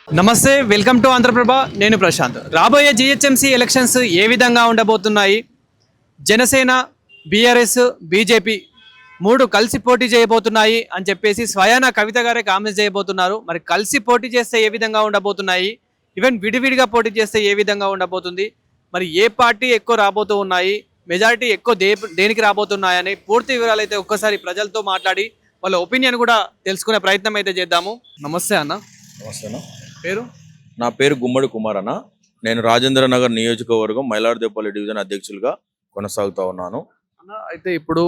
నమస్తే, welcome to Andhraprabha. నేను ప్రశాంత్. రాబోయే జిహెచ్ఎంసీ ఎలక్షన్స్ ఏ విధంగా ఉండబోతున్నాయి? జనసేన, బీఆర్ఎస్, బీజేపీ మూడు కలిసి పోటీ చేయబోతున్నాయి అని చెప్పేసి స్వయాన కవిత గారే కామెంట్స్ చేయబోతున్నారు. మరి కలిసి పోటీ చేస్తే ఏ విధంగా ఉండబోతున్నాయి, ఈవెన్ విడివిడిగా పోటీ చేస్తే ఏ విధంగా ఉండబోతుంది, మరి ఏ పార్టీ ఎక్కువ రాబోతూ ఉన్నాయి, మెజారిటీ ఎక్కువ దేనికి రాబోతున్నాయని పూర్తి వివరాలు అయితే ఒక్కసారి ప్రజలతో మాట్లాడి వాళ్ళ ఒపీనియన్ కూడా తెలుసుకునే ప్రయత్నం అయితే చేద్దాము. నమస్తే అన్న. నమస్తే అన్న. పేరు? నా పేరు గుమ్మడి కుమార్ అన్న. నేను రాజేంద్ర నగర్ నియోజకవర్గం మైలార్దేపల్లి డివిజన్ అధ్యక్షులుగా కొనసాగుతా ఉన్నాను. అన్న, అయితే ఇప్పుడు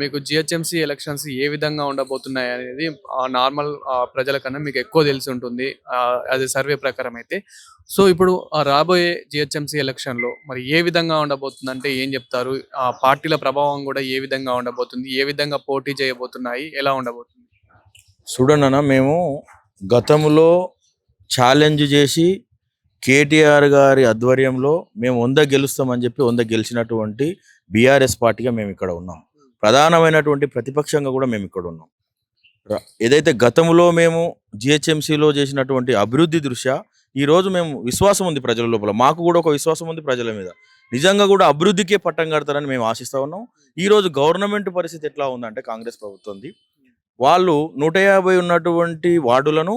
మీకు జిహెచ్ఎంసీ ఎలక్షన్స్ ఏ విధంగా ఉండబోతున్నాయి అనేది నార్మల్ ప్రజల కన్నా మీకు ఎక్కువ తెలిసి ఉంటుంది, అది సర్వే ప్రకారం అయితే. సో ఇప్పుడు రాబోయే జిహెచ్ఎంసీ ఎలక్షన్లో మరి ఏ విధంగా ఉండబోతుంది అంటే ఏం చెప్తారు? పార్టీల ప్రభావం కూడా ఏ విధంగా ఉండబోతుంది, ఏ విధంగా పోటీ చేయబోతున్నాయి, ఎలా ఉండబోతుంది? చూడండి అన్న, మేము గతంలో ఛాలెంజ్ చేసి కేటీఆర్ గారి ఆధ్వర్యంలో మేము 100 గెలుస్తామని చెప్పి 100 గెలిచినటువంటి బీఆర్ఎస్ పార్టీగా మేము ఇక్కడ ఉన్నాం. ప్రధానమైనటువంటి ప్రతిపక్షంగా కూడా మేము ఇక్కడ ఉన్నాం. ఏదైతే గతంలో మేము జిహెచ్ఎంసీలో చేసినటువంటి అభివృద్ధి దృష్ట్యా ఈరోజు మేము విశ్వాసం ఉంది ప్రజల లోపల, మాకు కూడా ఒక విశ్వాసం ఉంది ప్రజల మీద. నిజంగా కూడా అభివృద్ధికే పట్టం కడతారని మేము ఆశిస్తూ ఉన్నాం. ఈరోజు గవర్నమెంట్ పరిస్థితి ఎట్లా ఉందంటే, కాంగ్రెస్ ప్రభుత్వంది వాళ్ళు 150 ఉన్నటువంటి వార్డులను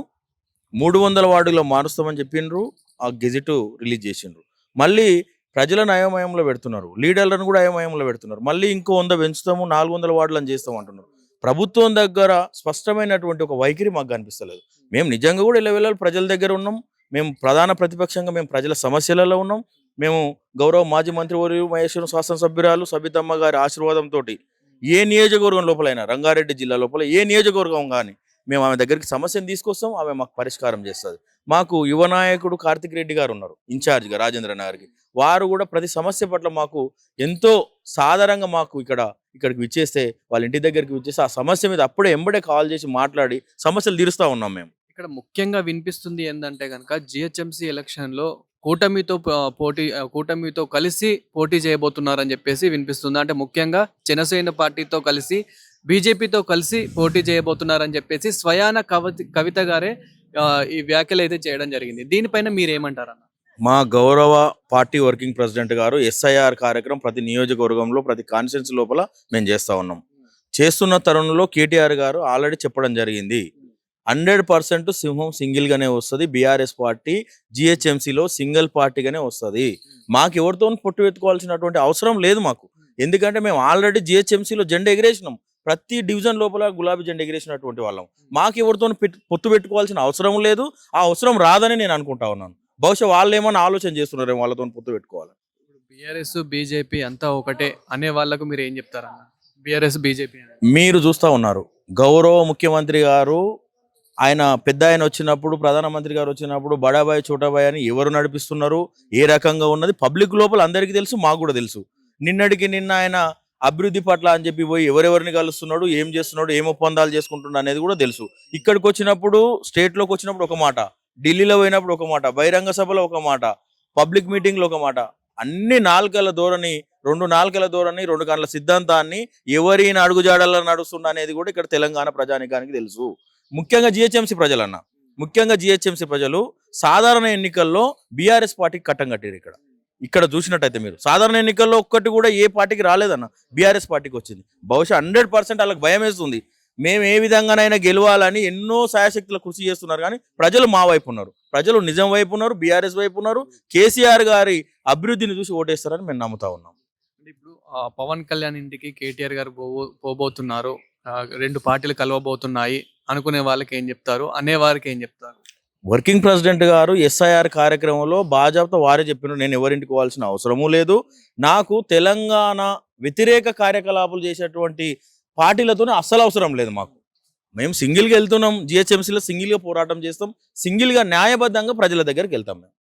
300 వార్డులో మారుస్తామని చెప్పిండ్రు. ఆ గెజిట్ రిలీజ్ చేసిండ్రు. మళ్ళీ ప్రజలను అయోమయంలో పెడుతున్నారు, లీడర్లను కూడా అయోమయంలో పెడుతున్నారు. మళ్ళీ ఇంకో 100 పెంచుతాము, 400 వార్డులను చేస్తాం అంటున్నారు. ప్రభుత్వం దగ్గర స్పష్టమైనటువంటి ఒక వైఖరి మాకు కనిపిస్తలేదు. మేము నిజంగా కూడా ఇలా ప్రజల దగ్గర ఉన్నాం. మేము ప్రధాన ప్రతిపక్షంగా మేము ప్రజల సమస్యలలో ఉన్నాం. మేము గౌరవ మాజీ మంత్రివర్యులు మహేశ్వరం శాసనసభ్యురాలు సబితమ్మ గారి ఆశీర్వాదంతో ఏ నియోజకవర్గం లోపలైనా, రంగారెడ్డి జిల్లా లోపల ఏ నియోజకవర్గం కానీ మేము ఆమె దగ్గరికి సమస్యను తీసుకొస్తాం, ఆమె మాకు పరిష్కారం చేస్తుంది. మాకు యువ నాయకుడు కార్తిక్ రెడ్డి గారు ఉన్నారు ఇన్ఛార్జ్గా రాజేంద్ర నగర్కి. వారు కూడా ప్రతి సమస్య పట్ల మాకు ఎంతో సాధారణంగా మాకు ఇక్కడికి విచ్చేస్తే, వాళ్ళ ఇంటి దగ్గరికి విచ్చేస్తే ఆ సమస్య మీద అప్పుడే ఎంబడే కాల్ చేసి మాట్లాడి సమస్యలు తీరుస్తూ ఉన్నాం. మేము ఇక్కడ ముఖ్యంగా వినిపిస్తుంది ఏంటంటే కనుక జిహెచ్ఎంసీ ఎలక్షన్లో కూటమితో కలిసి పోటీ చేయబోతున్నారని చెప్పేసి వినిపిస్తుంది. అంటే ముఖ్యంగా జనసేన పార్టీతో కలిసి బీజేపీతో కలిసి పోటీ చేయబోతున్నారని చెప్పేసి స్వయాన కవిత గారే ఈ వ్యాఖ్యలు అయితే చేయడం జరిగింది. దీనిపైన మీరేమంటారన్న? మా గౌరవ పార్టీ వర్కింగ్ ప్రెసిడెంట్ గారు SIR కార్యక్రమం ప్రతి నియోజకవర్గంలో ప్రతి కాన్స్టిట్యున్సీ లోపల మేము చేస్తూ ఉన్నాం. చేస్తున్న తరుణంలో కేటీఆర్ గారు ఆల్రెడీ చెప్పడం జరిగింది, 100% సింహం సింగిల్గానే వస్తుంది, బీఆర్ఎస్ పార్టీ జిహెచ్ఎంసీలో సింగిల్ పార్టీగానే వస్తుంది. మాకు ఎవరితో పొట్టు పెట్టుకోవాల్సినటువంటి అవసరం లేదు మాకు. ఎందుకంటే మేము ఆల్రెడీ జిహెచ్ఎంసీలో జెండా ఎగిరేసినాం. ప్రతి డివిజన్ లోపల గులాబీ జెండా ఎగిరేసినటువంటి వాళ్ళం. మాకు ఎవరితో పొత్తు పెట్టుకోవాల్సిన అవసరం లేదు, ఆ అవసరం రాదని నేను అనుకుంటా ఉన్నాను. బహుశా వాళ్ళు ఏమన్నా ఆలోచన చేస్తున్నారేమో వాళ్ళతో పొత్తు పెట్టుకోవాలి. బీఆర్ఎస్ బీజేపీ అంతా ఒకటే అనే వాళ్ళకు మీరు ఏం చెప్తారన్న? బీఆర్ఎస్ బీజేపీ మీరు చూస్తూ ఉన్నారు, గౌరవ ముఖ్యమంత్రి గారు ఆయన పెద్ద ఆయన వచ్చినప్పుడు, ప్రధానమంత్రి గారు వచ్చినప్పుడు బడాబాయ్ చోటాబాయ్ అని ఎవరు నడిపిస్తున్నారు, ఏ రకంగా ఉన్నది పబ్లిక్ లోపల అందరికీ తెలుసు, మాకు కూడా తెలుసు. నిన్నటికి నిన్న ఆయన అభివృద్ధి పట్ల అని చెప్పి పోయి ఎవరెవరిని కలుస్తున్నాడు, ఏం చేస్తున్నాడు, ఏం ఒప్పందాలు చేసుకుంటున్నాడు అనేది కూడా తెలుసు. ఇక్కడికి వచ్చినప్పుడు, స్టేట్లోకి వచ్చినప్పుడు ఒక మాట, ఢిల్లీలో పోయినప్పుడు ఒక మాట, బహిరంగ సభలో ఒక మాట, పబ్లిక్ మీటింగ్లో ఒక మాట, అన్ని 2 నాలుకల ధోరణి 2 కళ్ళ సిద్ధాంతాన్ని ఎవరిని అడుగుజాడల్లో నడుస్తున్నా అనేది కూడా ఇక్కడ తెలంగాణ ప్రజానికానికి తెలుసు. ముఖ్యంగా జిహెచ్ఎంసీ ప్రజలు సాధారణ ఎన్నికల్లో బీఆర్ఎస్ పార్టీకి కట్టం కట్టారు. ఇక్కడ చూసినట్టయితే మీరు సాధారణ ఎన్నికల్లో ఒక్కటి కూడా ఏ పార్టీకి రాలేదన్న, బీఆర్ఎస్ పార్టీకి వచ్చింది. బహుశా 100% వాళ్ళకి భయం వేస్తుంది. మేము ఏ విధంగానైనా గెలవాలని ఎన్నో సాయశక్తులు కృషి చేస్తున్నారు, కానీ ప్రజలు మా వైపు ఉన్నారు, ప్రజలు నిజం వైపు ఉన్నారు, బీఆర్ఎస్ వైపు ఉన్నారు. కేసీఆర్ గారి అభివృద్ధిని చూసి ఓటేస్తారని మేము నమ్ముతా ఉన్నాం. ఇప్పుడు పవన్ కళ్యాణ్ ఇంటికి కేటీఆర్ గారు పోబోతున్నారు, 2 పార్టీలు కలవబోతున్నాయి అనుకునే వాళ్ళకి ఏం చెప్తారు, అనేవారికి ఏం చెప్తారు? వర్కింగ్ ప్రెసిడెంట్ గారు SIR కార్యక్రమంలో బాజాబ్తా వారే చెప్పినారు, నేను ఎవరింటికి పోవాల్సిన అవసరమూ లేదు, నాకు తెలంగాణ వ్యతిరేక కార్యకలాపాలు చేసేటువంటి పార్టీలతోనే అస్సలు అవసరం లేదు. మేము సింగిల్గా వెళ్తున్నాం, జిహెచ్ఎంసీలో సింగిల్గా పోరాటం చేస్తాం, సింగిల్గా న్యాయబద్ధంగా ప్రజల దగ్గరికి వెళ్తాం. మేము